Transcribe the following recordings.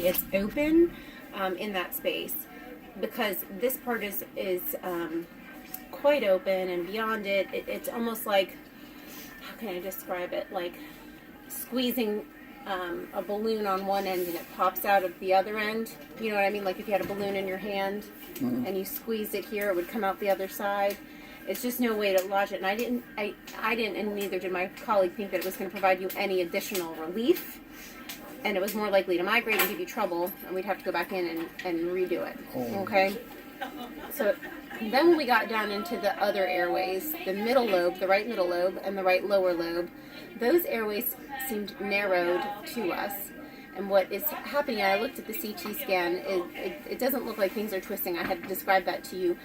it's open in that space, because this part is quite open, and beyond it's almost like, how can I describe it, like squeezing a balloon on one end and it pops out of the other end. You know what I mean? Like if you had a balloon in your hand and you squeezed it here, it would come out the other side. It's just no way to lodge it. And I didn't, and neither did my colleague, think that it was going to provide you any additional relief. And it was more likely to migrate and give you trouble, and we'd have to go back in and redo it. Okay? So then when we got down into the other airways, the middle lobe, the right middle lobe, and the right lower lobe, those airways seemed narrowed to us. And what is happening, I looked at the CT scan, it doesn't look like things are twisting. I had described that to you.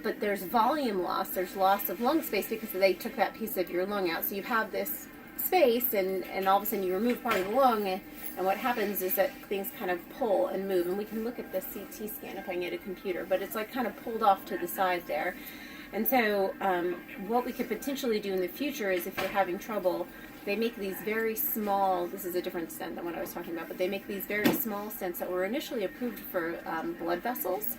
But there's volume loss, there's loss of lung space because they took that piece of your lung out. So you have this space, and all of a sudden you remove part of the lung, and what happens is that things kind of pull and move. And we can look at the CT scan if I can get a computer, but it's like kind of pulled off to the side there. And so what we could potentially do in the future is, if you're having trouble, they make these very small, this is a different stent than what I was talking about, but they make these very small stents that were initially approved for blood vessels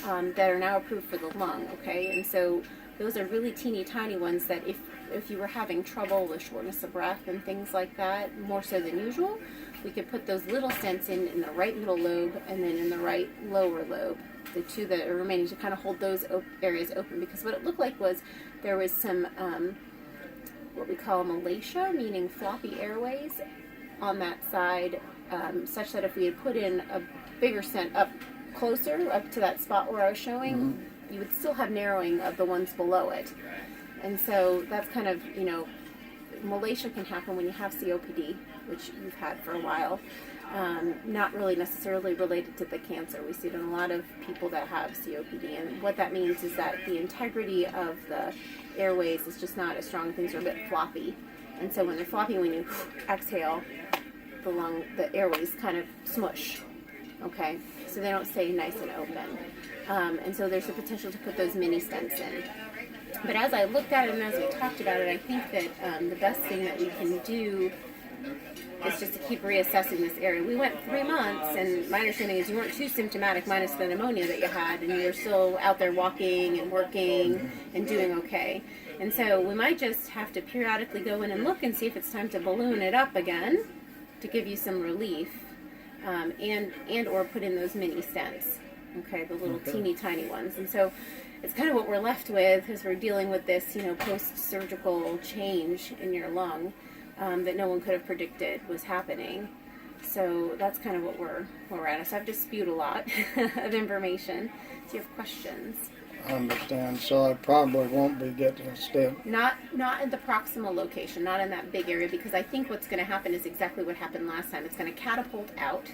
that are now approved for the lung, okay? And so those are really teeny tiny ones that if you were having trouble with shortness of breath and things like that, more so than usual, we could put those little stents in the right middle lobe and then in the right lower lobe, the two that are remaining, to kind of hold those areas open. Because what it looked like was there was some what we call malacia, meaning floppy airways on that side, such that if we had put in a bigger stent up closer, up to that spot where I was showing, you would still have narrowing of the ones below it. And so that's kind of, malacia can happen when you have COPD, which you've had for a while. Not really necessarily related to the cancer. We see it in a lot of people that have COPD, and what that means is that the integrity of the airways is just not as strong. Things are a bit floppy, and so when they're floppy, when you exhale, the airways kind of smush. Okay, so they don't stay nice and open, and so there's the potential to put those mini stents in. But as I looked at it and as we talked about it, I think that the best thing that we can do is just to keep reassessing this area. We went 3 months, and my understanding is you weren't too symptomatic minus the pneumonia that you had, and you were still out there walking and working and doing okay. And so we might just have to periodically go in and look and see if it's time to balloon it up again to give you some relief, and or put in those mini stents, okay, the little teeny tiny ones. And so it's kind of what we're left with as we're dealing with this, post-surgical change in your lung that no one could have predicted was happening. So that's kind of what we're at. So I've just spewed a lot of information. Do you have questions? I understand. So I probably won't be getting a stent. Not in the proximal location, not in that big area, because I think what's going to happen is exactly what happened last time. It's going to catapult out,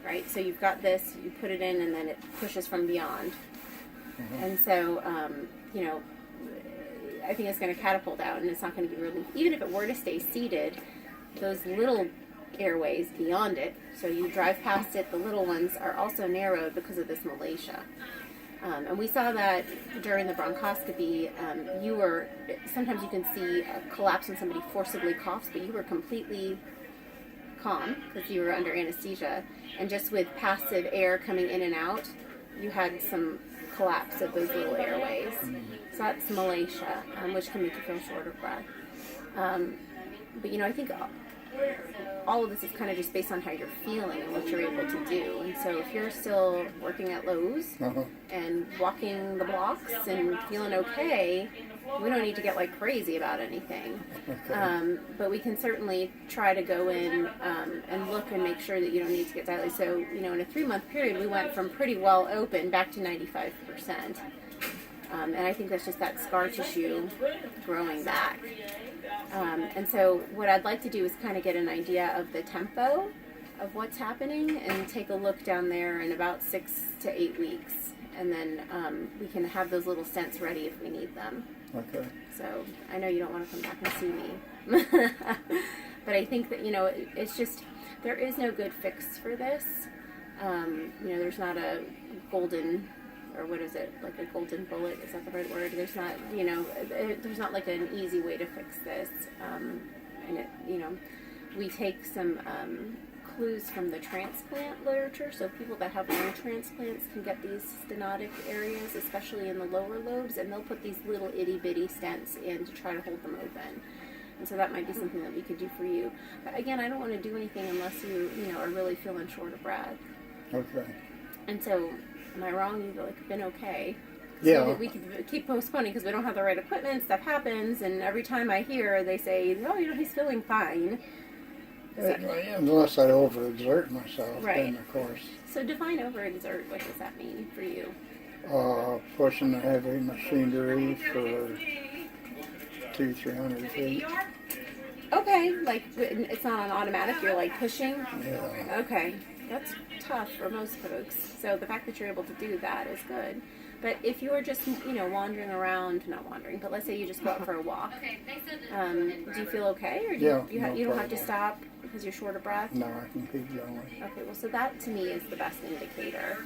right? So you've got this, you put it in, and then it pushes from beyond. And so, I think it's going to catapult out, and it's not going to give relief. Even if it were to stay seated, those little airways beyond it, so you drive past it, the little ones are also narrowed because of this malacia. And we saw that during the bronchoscopy. Sometimes you can see a collapse when somebody forcibly coughs, but you were completely calm because you were under anesthesia. And just with passive air coming in and out, you had some collapse of those little airways. So that's malacia, which can make you feel short of breath. But I think all of this is kind of just based on how you're feeling and what you're able to do. And so if you're still working at Lowe's and walking the blocks and feeling okay, we don't need to get like crazy about anything. But we can certainly try to go in and look and make sure that you don't need to get dilated. So, in a 3-month period, we went from pretty well open back to 95%. And I think that's just that scar tissue growing back. And so what I'd like to do is kind of get an idea of the tempo of what's happening and take a look down there in about 6 to 8 weeks. And then we can have those little stents ready if we need them. Okay. So I know you don't want to come back and see me. But I think that, it's just, there is no good fix for this. There's not a golden, or what is it, like a golden bullet, is that the right word? There's not, there's not like an easy way to fix this. And it, we take some clues from the transplant literature. So people that have lung transplants can get these stenotic areas, especially in the lower lobes, and they'll put these little itty bitty stents in to try to hold them open. And so that might be something that we could do for you. But again, I don't want to do anything unless you are really feeling short of breath. Okay. And so, am I wrong? You've like been okay. Yeah. We could keep postponing because we don't have the right equipment. Stuff happens, and every time I hear, they say, "Oh, he's feeling fine." Unless I overexert myself, Right. then of course. So define overexert. What does that mean for you? Pushing the heavy machinery for 200-300 feet. Okay, like it's not on automatic. You're like pushing. Yeah. Okay, that's tough for most folks. So the fact that you're able to do that is good. But if you're just, wandering around, not wandering, but let's say you just go out for a walk, do you feel okay? Or do you don't have to stop because you're short of breath? No, I can keep going. Okay, well, so that to me is the best indicator.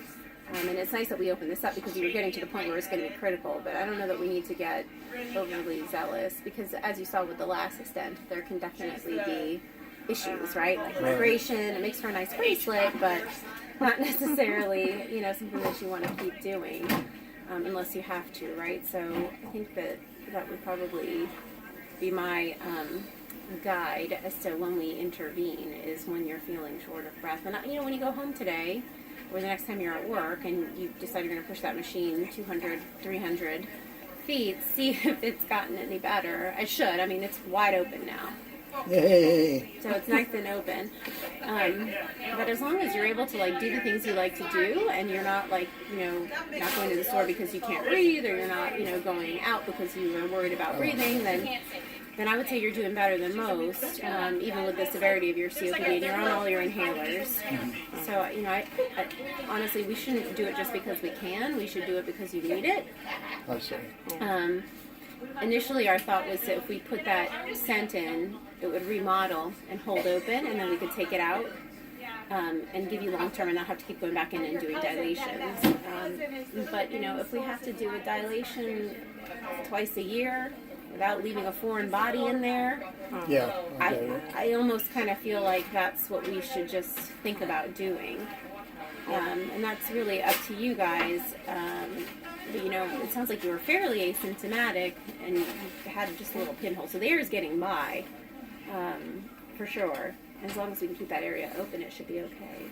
And it's nice that we opened this up because you were getting to the point where it's going to be critical, but I don't know that we need to get overly zealous because as you saw with the last stent, there can definitely be issues, right? Like vibration, it makes for a nice bracelet, but not necessarily, something that you want to keep doing. Unless you have to, right? So I think that would probably be my guide as to when we intervene is when you're feeling short of breath. And when you go home today, or the next time you're at work and you decide you're going to push that machine 200, 300 feet, see if it's gotten any better. I should. I mean, it's wide open now. Yay! So it's nice and open. But as long as you're able to do the things you like to do and you're not not going to the store because you can't breathe or you're not, going out because you are worried about breathing, then I would say you're doing better than most, even with the severity of your COPD and you're on all your inhalers. So, I honestly, we shouldn't do it just because we can. We should do it because you need it. I see. Initially, our thought was that if we put that stent in, it would remodel and hold open, and then we could take it out and give you long-term and not have to keep going back in and doing dilations. But, if we have to do a dilation twice a year without leaving a foreign body in there, Yeah. I almost kind of feel like that's what we should just think about doing. And that's really up to you guys. But, it sounds like you were fairly asymptomatic and you had just a little pinhole. So the air is getting by, for sure. As long as we can keep that area open, it should be okay.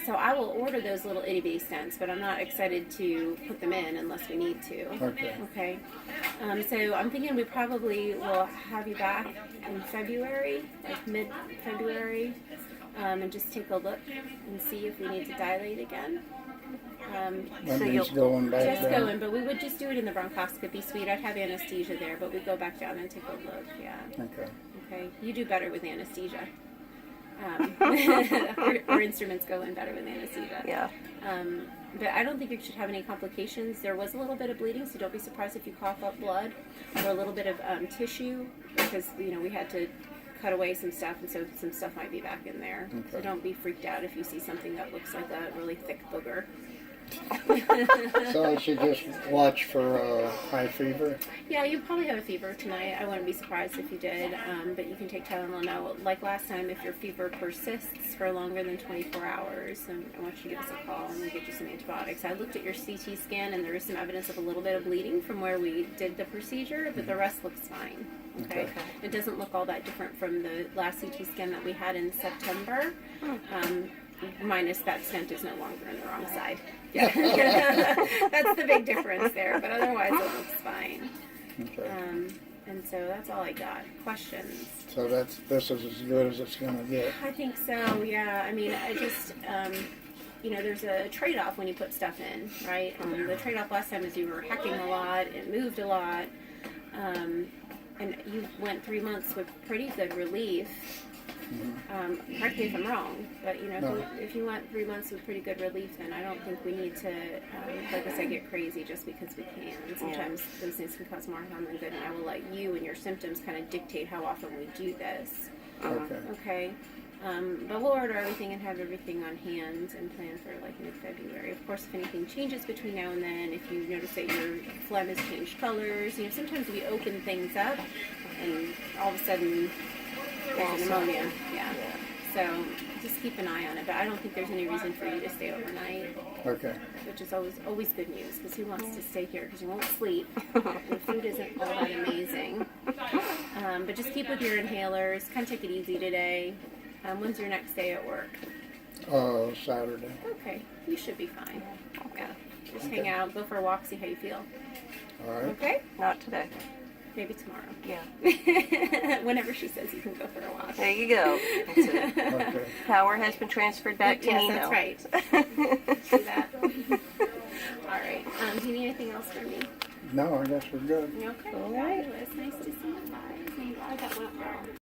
So I will order those little itty bitty stents, but I'm not excited to put them in unless we need to. Okay. Okay. So I'm thinking we probably will have you back in February, like mid-February, and just take a look and see if we need to dilate again. That means going back Just down. going, but we would just do it in the bronchoscopy suite. I'd have anesthesia there, but we'd go back down and take a look. Yeah. Okay. Okay. You do better with anesthesia. Our instruments go in better with anesthesia. Yeah. But I don't think you should have any complications. There was a little bit of bleeding, so don't be surprised if you cough up blood or a little bit of tissue because we had to cut away some stuff, and so some stuff might be back in there. Okay. So don't be freaked out if you see something that looks like a really thick booger. So I should just watch for high fever. Yeah, you probably have a fever tonight. I wouldn't be surprised if you did, but you can take Tylenol now. Like last time, if your fever persists for longer than 24 hours, then I want you to give us a call and we'll get you some antibiotics. I looked at your CT scan and there is some evidence of a little bit of bleeding from where we did the procedure, but the rest looks fine. Okay? It doesn't look all that different from the last CT scan that we had in September. Minus that stent is no longer on the wrong side. Yeah. That's the big difference there, but otherwise it looks fine. Okay. And so that's all I got. Questions? So this is as good as it's going to get. I think so, yeah. I mean, I just, there's a trade-off when you put stuff in, right? And the trade-off last time is you were hacking a lot, it moved a lot, and you went 3 months with pretty good relief. Correct me if I'm wrong, but if you went 3 months with pretty good relief, then I don't think we need to, like I said, get crazy just because we can. And sometimes those things can cause more harm than good, and I will let you and your symptoms kind of dictate how often we do this. Okay. Okay. But we'll order everything and have everything on hand and plan for like mid-February. Of course, if anything changes between now and then, if you notice that your phlegm has changed colors, sometimes we open things up and all of a sudden there's pneumonia. Yeah. So just keep an eye on it. But I don't think there's any reason for you to stay overnight, Okay. which is always good news because who wants to stay here because you won't sleep. The food isn't all that amazing. But just keep with your inhalers. Kind of take it easy today. When's your next day at work? Saturday. Okay, you should be fine. Yeah, just Okay. hang out, go for a walk, see how you feel. All right. Okay? Not today. Maybe tomorrow. Yeah. Whenever she says you can go for a walk. There you go. That's it. Okay. Power has been transferred back to Yes, me that's now. right. Do that. All right. Do you need anything else from me? No, I guess we're good. Okay. All right. Fabulous. Nice to see you guys. I got one.